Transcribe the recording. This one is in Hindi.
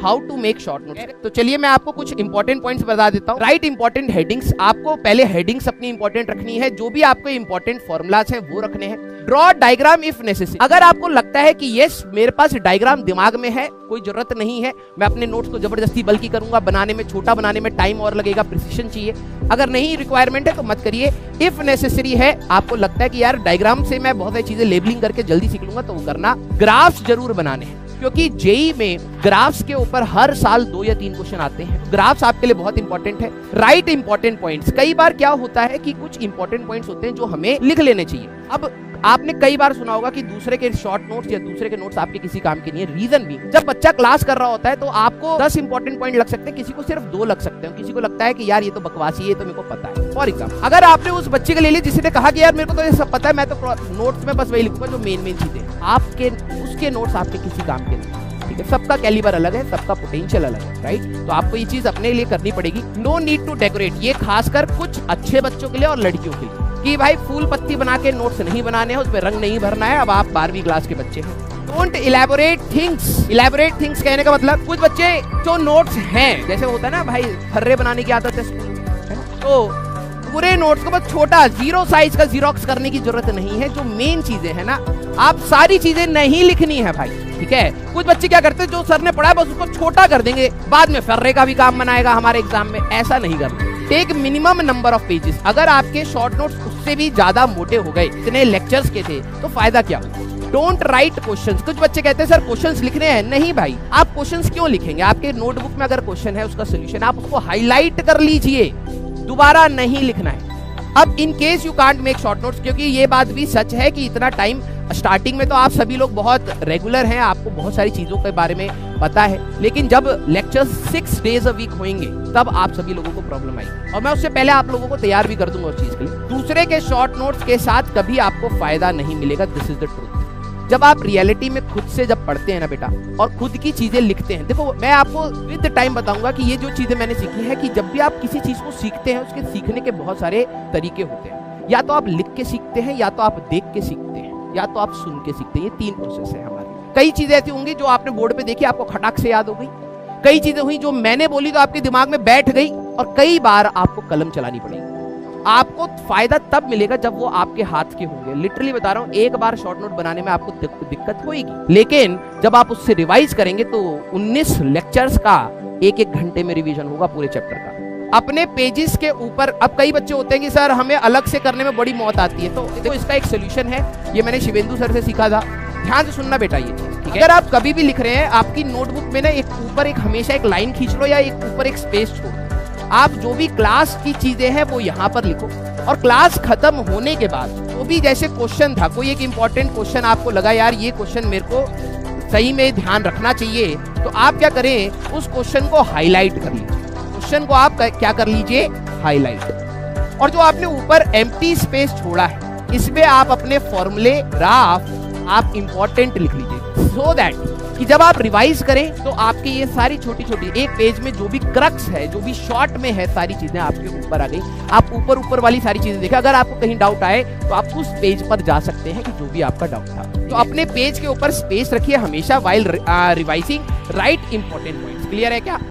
How to make short notes. तो चलिए मैं आपको कुछ इंपॉर्टेंट पॉइंट्स बता देता हूँ। राइट इंपॉर्टेंट हेडिंग्स, आपको पहले हेडिंग्स अपनी इंपॉर्टेंट रखनी है, जो भी आपको इंपॉर्टेंट फॉर्मुलाज हैं वो रखने हैं। ड्रॉ डायग्राम इफ नेसेसरी, अगर आपको लगता है कि यस मेरे पास डायग्राम दिमाग में है, कोई जरूरत नहीं है मैं अपने नोट्स को जबरदस्ती बल्कि करूंगा, बनाने में छोटा बनाने में टाइम और लगेगा, प्रिसिशन चाहिए, अगर नहीं रिक्वायरमेंट है तो मत करिए। इफ नेसेसरी है, आपको लगता है कि यार डायग्राम से मैं बहुत सारी चीजें लेबलिंग करके जल्दी सीख लूंगा, तो वो करना। ग्राफ्स जरूर बनाने हैं, क्योंकि जेई में ग्राफ्स के ऊपर हर साल 2 या 3 क्वेश्चन आते हैं। ग्राफ्स आपके लिए बहुत इंपॉर्टेंट है। राइट इंपॉर्टेंट पॉइंट्स, कई बार क्या होता है कि कुछ इंपॉर्टेंट पॉइंट्स होते हैं जो हमें लिख लेने चाहिए। अब आपने कई बार सुना होगा कि दूसरे के शॉर्ट नोट्स या दूसरे के नोट्स आपके किसी काम के नहीं है। रीजन भी, जब बच्चा क्लास कर रहा होता है तो आपको 10 इंपॉर्टेंट पॉइंट लग सकते हैं, किसी को सिर्फ 2 लग सकते हैं, किसी को लगता है कि यार ये तो बकवासी है, तो मेरे को पता है। फॉर एग्जाम्पल, अगर आपने उस बच्चे के ले लिया जिसने कहा कि यार मेरे को तो ये सब पता है, मैं तो नोट्स में बस वही लिखूंगा जो मेन चीजें, आपके उसके नोट्स आपके किसी काम के नहीं। ठीक है, सबका कैलिबर अलग है, सबका पोटेंशियल अलग है, राइट। तो आपको ये चीज अपने लिए करनी पड़ेगी। नो नीड टू डेकोरेट, ये खासकर कुछ अच्छे बच्चों के लिए और लड़कियों के लिए, कि भाई फूल पत्ती बना के नोट्स नहीं बनाने हैं, उसमें रंग नहीं भरना है। अब आप 12वीं क्लास के बच्चे हैं। Don't elaborate things. Elaborate things कहने का मतलब, कुछ बच्चे जो नोट्स हैं, जैसे होता है ना भाई फर्रे बनाने की आदत है स्कूल में, तो पूरे नोट्स को बस छोटा 0 साइज का जीरोक्स करने की जरूरत नहीं है। जो मेन चीजें है ना, आप सारी चीजें नहीं लिखनी है भाई, ठीक है। कुछ बच्चे क्या करते हैं, जो सर ने पढ़ा बस उसको छोटा कर देंगे, बाद में फर्रे का भी काम बनाएगा हमारे एग्जाम में, ऐसा नहीं करना। Take minimum number of pages. अगर आपके शॉर्ट नोट्स उससे भी ज्यादा मोटे हो गए, इतने लेक्चर्स के थे, तो फायदा क्या हुआ। Don't write questions. कुछ बच्चे कहते हैं सर क्वेश्चंस लिखने हैं, नहीं भाई, आप क्वेश्चंस क्यों लिखेंगे। आपके नोटबुक में अगर क्वेश्चन है, उसका सोल्यूशन आप उसको हाईलाइट कर लीजिए, दोबारा नहीं लिखना है। अब in case you can't make short notes, क्योंकि ये बात भी सच है कि इतना टाइम स्टार्टिंग में तो आप सभी लोग बहुत रेगुलर हैं, आपको बहुत सारी चीजों के बारे में पता है, लेकिन जब लेक्चर्स 6 डेज अ वीक होंगे तब आप सभी लोगों को प्रॉब्लम आएगी। और मैं उससे पहले आप लोगों को तैयार भी कर दूंगा उस चीज के लिए। दूसरे के शॉर्ट नोट्स के साथ कभी आपको फायदा नहीं मिलेगा, दिस इज द ट्रूथ। जब आप रियलिटी में खुद से जब पढ़ते हैं ना बेटा, और खुद की चीजें लिखते हैं, देखो मैं आपको विद टाइम बताऊंगा कि ये जो चीजें मैंने सीखी है, कि जब भी आप किसी चीज को सीखते हैं, उसके सीखने के बहुत सारे तरीके होते हैं। या तो आप लिख के सीखते हैं, या तो आप देख के सीखते हैं, या तो आप सुन के सीखते हैं। ये 3 प्रोसेस है हमारी। कई चीजें ऐसी होंगी जो आपने बोर्ड पे देखी, आपको खटाक से याद हो गई। कई चीजें हुई जो मैंने बोली तो आपके दिमाग में बैठ गई, और कई बार आपको कलम चलानी पड़ेगी। आपको फायदा तब मिलेगा जब वो आपके हाथ के होंगे। लिटरली बता रहा हूं, एक बार शॉर्ट नोट बनाने में आपको दिक्कत होगी, लेकिन जब आप उससे रिवाइज करेंगे तो 19 लेक्चर्स का 1-1 घंटे में रिवीजन होगा पूरे चैप्टर का। अपने पेजेस के ऊपर, अब कई बच्चे होते हैं कि सर हमें अलग से करने में बड़ी मौत आती है, तो इसका एक सोल्यूशन है, ये मैंने शिवेंदु सर से सीखा था। ध्यान से सुनना बेटा ये चीज, ठीक है। अगर आप कभी भी लिख रहे हैं, आपकी नोटबुक में ना एक ऊपर एक हमेशा एक लाइन खींच लो, या एक ऊपर एक स्पेस छोड़। आप जो भी क्लास की चीजें हैं वो यहाँ पर लिखो, और क्लास खत्म होने के बाद वो भी जैसे क्वेश्चन था, कोई एक इंपॉर्टेंट क्वेश्चन आपको लगा यार ये क्वेश्चन मेरे को सही में ध्यान रखना चाहिए, तो आप क्या करें, उस क्वेश्चन को हाईलाइट कर लीजिए। क्वेश्चन को आप क्या कर लीजिए, हाईलाइट। और जो आपने ऊपर एम्प्टी स्पेस छोड़ा है, इसमें आप अपने फॉर्मूले, ग्राफ आप इंपॉर्टेंट लिख लीजिए, सो दैट कि जब आप रिवाइज करें तो आपकी ये सारी छोटी छोटी एक पेज में जो भी क्रक्स है, जो भी शॉर्ट में है, सारी चीजें आपके ऊपर आ गई। आप ऊपर वाली सारी चीजें देखें। अगर आपको कहीं डाउट आए तो आप उस पेज पर जा सकते हैं कि जो भी आपका डाउट था। तो अपने पेज के ऊपर स्पेस रखिए हमेशा, while revising, right important points. Clear है क्या?